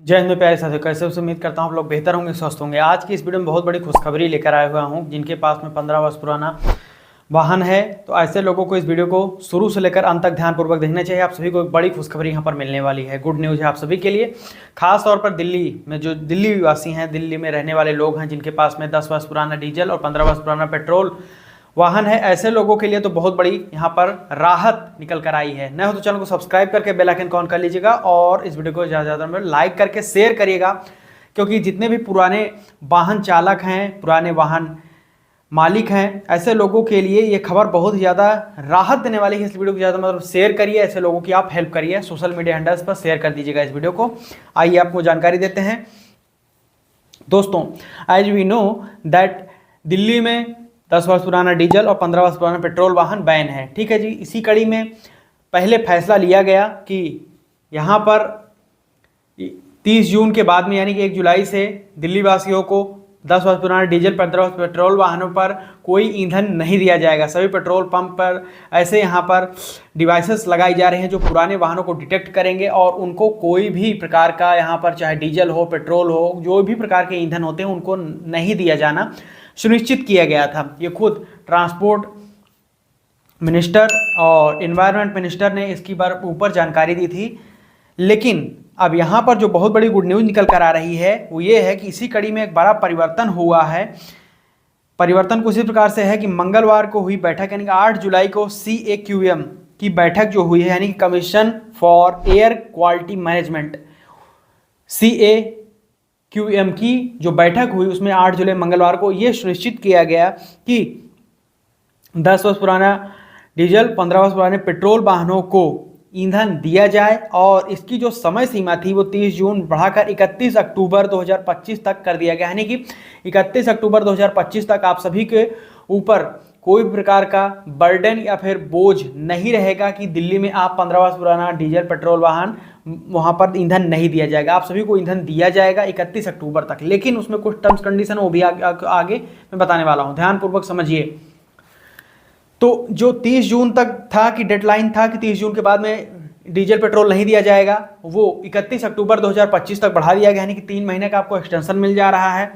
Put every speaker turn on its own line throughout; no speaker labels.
जय हिंद प्यारे साथियों, कैसे उसे उम्मीद करता हूँ आप लोग बेहतर होंगे, स्वस्थ होंगे। आज की इस वीडियो में बहुत बड़ी खुशखबरी लेकर आया हुआ हूँ। जिनके पास में 15 वर्ष पुराना वाहन है, तो ऐसे लोगों को इस वीडियो को शुरू से लेकर अंत तक ध्यानपूर्वक देखना चाहिए। आप सभी को एक बड़ी खुशखबरी यहाँ पर मिलने वाली है। गुड न्यूज़ है आप सभी के लिए। खास तौर पर दिल्ली में जो दिल्ली वासी हैं, दिल्ली में रहने वाले लोग हैं, जिनके पास में 10 वर्ष पुराना डीजल और 15 वर्ष पुराना पेट्रोल वाहन है, ऐसे लोगों के लिए तो बहुत बड़ी यहाँ पर राहत निकल कर आई है। नए हो तो चैनल को सब्सक्राइब करके बेल आइकन को ऑन कर लीजिएगा और इस वीडियो को ज़्यादा से ज़्यादा लाइक करके शेयर करिएगा, क्योंकि जितने भी पुराने वाहन चालक हैं, पुराने वाहन मालिक हैं, ऐसे लोगों के लिए ये खबर बहुत ज़्यादा राहत देने वाली है। इस वीडियो को ज़्यादा मतलब शेयर करिए, ऐसे लोगों की आप हेल्प करिए, सोशल मीडिया हैंडल्स पर शेयर कर दीजिएगा इस वीडियो को। आइए आपको जानकारी देते हैं दोस्तों। As we know that Delhi में 10 वर्ष पुराना डीजल और 15 वर्ष पुराना पेट्रोल वाहन बैन है। ठीक है जी। इसी कड़ी में पहले फैसला लिया गया कि यहाँ पर 30 जून के बाद में यानी कि 1 जुलाई से दिल्ली वासियों को 10 वर्ष पुराना डीजल 15 वर्ष पेट्रोल वाहनों पर कोई ईंधन नहीं दिया जाएगा। सभी पेट्रोल पंप पर ऐसे यहाँ पर डिवाइसेस लगाई जा रहे हैं जो पुराने वाहनों को डिटेक्ट करेंगे और उनको कोई भी प्रकार का यहाँ पर, चाहे डीजल हो, पेट्रोल हो, जो भी प्रकार के ईंधन होते हैं उनको नहीं दिया जाना सुनिश्चित किया गया था। ये खुद ट्रांसपोर्ट मिनिस्टर और एनवायरनमेंट मिनिस्टर ने इसकी ऊपर जानकारी दी थी। लेकिन अब यहाँ पर जो बहुत बड़ी गुड न्यूज़ निकल कर आ रही है वो ये है कि इसी कड़ी में एक बड़ा परिवर्तन हुआ है। परिवर्तन कुछ इस प्रकार से है कि मंगलवार को हुई बैठक यानी कि 8 जुलाई को CAQM की बैठक जो हुई है, यानी कि commission for air quality management, CAQM की जो बैठक हुई उसमें 8 जुलाई मंगलवार को ये सुनिश्चित किया गया कि 10 वर्ष पुराना डीजल 15 वर्ष पुराने पेट्रोल वाहनों को ईंधन दिया जाए और इसकी जो समय सीमा थी वो 30 जून बढ़ाकर 31 अक्टूबर 2025 तक कर दिया गया। यानी कि 31 अक्टूबर 2025 तक आप सभी के ऊपर कोई भी प्रकार का बर्डन या फिर बोझ नहीं रहेगा कि दिल्ली में आप 15 वर्ष पुराना डीजल पेट्रोल वाहन वहाँ पर ईंधन नहीं दिया जाएगा। आप सभी को ईंधन दिया जाएगा 31 अक्टूबर तक। लेकिन उसमें कुछ टर्म्स कंडीशन वो भी आगे मैं बताने वाला हूँ, ध्यानपूर्वक समझिए। तो जो 30 जून तक था कि डेडलाइन था कि 30 जून के बाद में डीजल पेट्रोल नहीं दिया जाएगा, वो 31 अक्टूबर 2025 तक बढ़ा दिया गया। यानी कि 3 महीने का आपको एक्सटेंशन मिल जा रहा है।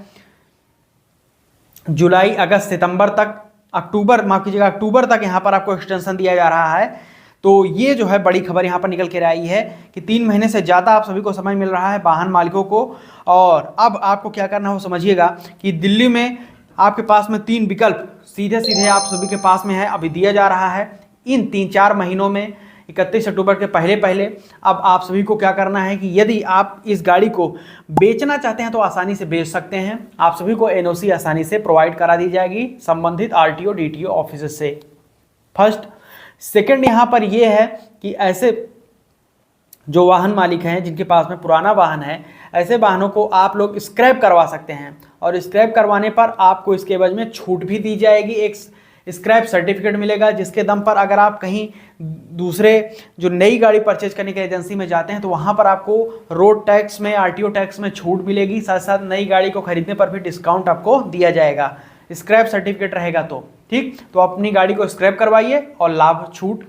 जुलाई, अगस्त, सितंबर तक, अक्टूबर, माफ कीजिएगा, अक्टूबर तक यहाँ पर आपको एक्सटेंशन दिया जा रहा है। तो ये जो है बड़ी खबर यहाँ पर निकल कर आई है कि 3 महीने से ज़्यादा आप सभी को समय मिल रहा है वाहन मालिकों को। और अब आपको क्या करना हो समझिएगा कि दिल्ली में आपके पास में 3 विकल्प सीधे सीधे आप सभी के पास में है, अभी दिया जा रहा है। इन 3-4 महीनों में 31 अक्टूबर के पहले अब आप सभी को क्या करना है कि यदि आप इस गाड़ी को बेचना चाहते हैं तो आसानी से बेच सकते हैं। आप सभी को NOC आसानी से प्रोवाइड करा दी जाएगी संबंधित RTO DTO ऑफिस से। फर्स्ट। सेकंड यहाँ पर यह है कि ऐसे जो वाहन मालिक हैं जिनके पास में पुराना वाहन है, ऐसे वाहनों को आप लोग स्क्रैप करवा सकते हैं और स्क्रैप करवाने पर आपको इसके एवज में छूट भी दी जाएगी। एक स्क्रैप सर्टिफिकेट मिलेगा जिसके दम पर अगर आप कहीं दूसरे जो नई गाड़ी परचेज करने की एजेंसी में जाते हैं तो वहाँ पर आपको रोड टैक्स में, RTO टैक्स में छूट मिलेगी। साथ साथ नई गाड़ी को खरीदने पर भी डिस्काउंट आपको दिया जाएगा, स्क्रैप सर्टिफिकेट रहेगा तो। ठीक, तो अपनी गाड़ी को स्क्रैप करवाइए और लाभ छूट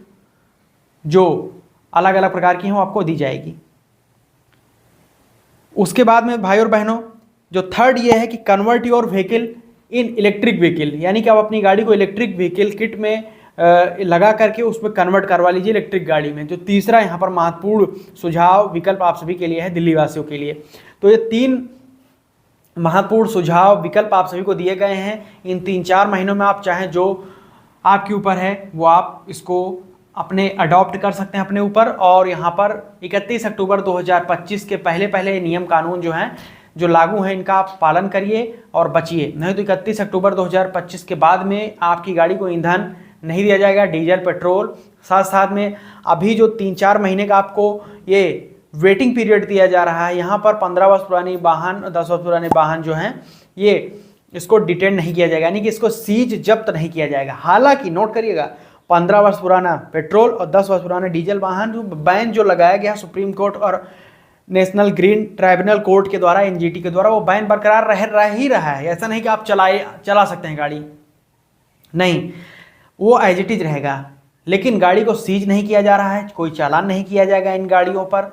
जो अलग अलग प्रकार की हैं आपको दी जाएगी। उसके बाद में भाई और बहनों, जो थर्ड ये है कि convert your vehicle in electric vehicle, यानी कि आप अपनी गाड़ी को इलेक्ट्रिक व्हीकल किट में लगा करके उसमें कन्वर्ट करवा लीजिए इलेक्ट्रिक गाड़ी में। जो तीसरा यहाँ पर महत्वपूर्ण सुझाव विकल्प आप सभी के लिए है, दिल्ली वासियों के लिए। तो ये 3 महत्वपूर्ण सुझाव विकल्प आप सभी को दिए गए हैं। इन 3-4 महीनों में आप चाहें, जो आपके ऊपर है वो आप इसको अपने अडॉप्ट कर सकते हैं अपने ऊपर। और यहाँ पर 31 अक्टूबर 2025 के पहले नियम कानून जो हैं, जो लागू हैं, इनका आप पालन करिए और बचिए। नहीं तो 31 अक्टूबर 2025 के बाद में आपकी गाड़ी को ईंधन नहीं दिया जाएगा, डीजल पेट्रोल। साथ साथ में अभी जो 3-4 महीने का आपको ये वेटिंग पीरियड दिया जा रहा है, यहाँ पर 15 वर्ष पुरानी वाहन, 10 वर्ष पुराने वाहन जो हैं, ये इसको डिटेन नहीं किया जाएगा, यानी कि इसको सीज जब्त नहीं किया जाएगा। हालांकि नोट करिएगा, 15 वर्ष पुराना पेट्रोल और 10 वर्ष पुराना डीजल वाहन जो बैन जो लगाया गया सुप्रीम कोर्ट और नेशनल ग्रीन ट्राइब्यूनल कोर्ट के द्वारा, NGT के द्वारा, वो बैन बरकरार रह ही रहा है। ऐसा नहीं कि आप चला सकते हैं गाड़ी, नहीं, वो एज इट इज रहेगा। लेकिन गाड़ी को सीज नहीं किया जा रहा है, कोई चालान नहीं किया जाएगा इन गाड़ियों पर।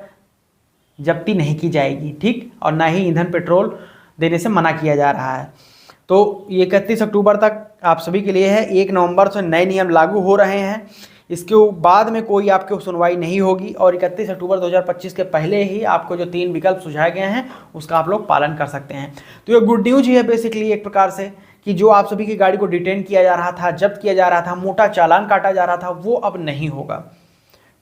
जब्ती नहीं की जाएगी, ठीक, और ना ही ईंधन पेट्रोल देने से मना किया जा रहा है। तो ये 31 अक्टूबर तक आप सभी के लिए है। 1 नवंबर से नए नियम लागू हो रहे हैं। इसके बाद में कोई आपको सुनवाई नहीं होगी और 31 अक्टूबर 2025 के पहले ही आपको जो 3 विकल्प सुझाए गए हैं उसका आप लोग पालन कर सकते हैं। तो ये गुड न्यूज ही है बेसिकली एक प्रकार से, कि जो आप सभी की गाड़ी को डिटेन किया जा रहा था, जब्त किया जा रहा था, मोटा चालान काटा जा रहा था, वो अब नहीं होगा,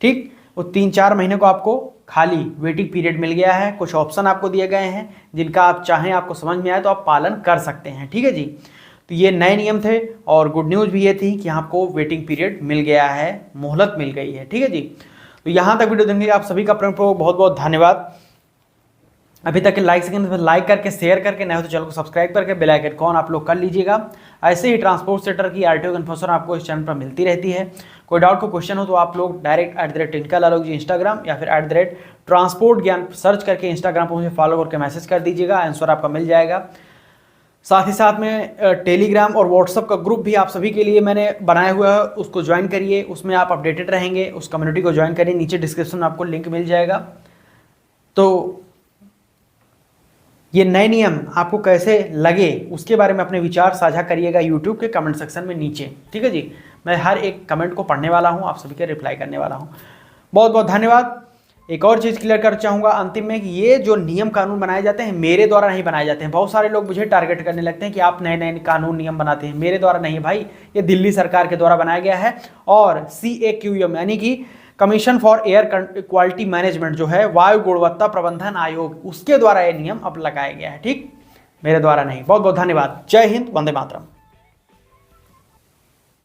ठीक। वो 3-4 महीने को आपको खाली वेटिंग पीरियड मिल गया है। कुछ ऑप्शन आपको दिए गए हैं जिनका आप चाहें, आपको समझ में आए तो आप पालन कर सकते हैं, ठीक है जी। तो ये नए नियम थे और गुड न्यूज़ भी ये थी कि आपको वेटिंग पीरियड मिल गया है, मोहलत मिल गई है, ठीक है जी। तो यहाँ तक वीडियो देखने के लिए आप सभी का बहुत बहुत धन्यवाद। अभी तक लाइक सेकंड में लाइक करके शेयर करके, नहीं हो तो चैनल को सब्सक्राइब करके बेल आइकन कॉन आप लोग कर लीजिएगा। ऐसे ही ट्रांसपोर्ट सेक्टर की आरटीओ की इन्फॉर्मेशन आपको इस चैनल पर मिलती रहती है। कोई डाउट को क्वेश्चन हो तो आप लोग डायरेक्ट @टिनकालालोक जी इंस्टाग्राम या फिर @ट्रांसपोर्ट ज्ञान सर्च करके इंस्टाग्राम पर मुझे फॉलो करके मैसेज कर दीजिएगा, आंसर आपका मिल जाएगा। साथ ही साथ में टेलीग्राम और व्हाट्सअप का ग्रुप भी आप सभी के लिए मैंने बनाया हुआ है, उसको ज्वाइन करिए, उसमें आप अपडेटेड रहेंगे। उस कम्युनिटी को ज्वाइन करिए, नीचे डिस्क्रिप्शन में आपको लिंक मिल जाएगा। तो ये नए नियम आपको कैसे लगे उसके बारे में अपने विचार साझा करिएगा यूट्यूब के कमेंट सेक्शन में नीचे, ठीक है जी। मैं हर एक कमेंट को पढ़ने वाला हूँ, आप सभी के रिप्लाई करने वाला हूँ। बहुत बहुत धन्यवाद। एक और चीज़ क्लियर कर चाहूँगा अंतिम में कि ये जो नियम कानून बनाए जाते हैं मेरे द्वारा नहीं बनाए जाते हैं। बहुत सारे लोग मुझे टारगेट करने लगते हैं कि आप नए नए कानून नियम बनाते हैं, मेरे द्वारा नहीं भाई, ये दिल्ली सरकार के द्वारा बनाया गया है। और CAQM यानी कि commission for air quality management जो है, वायु गुणवत्ता प्रबंधन आयोग, उसके द्वारा ये नियम अब लगाया गया है, ठीक, मेरे द्वारा नहीं। बहुत बहुत धन्यवाद। जय हिंद, वंदे मातरम।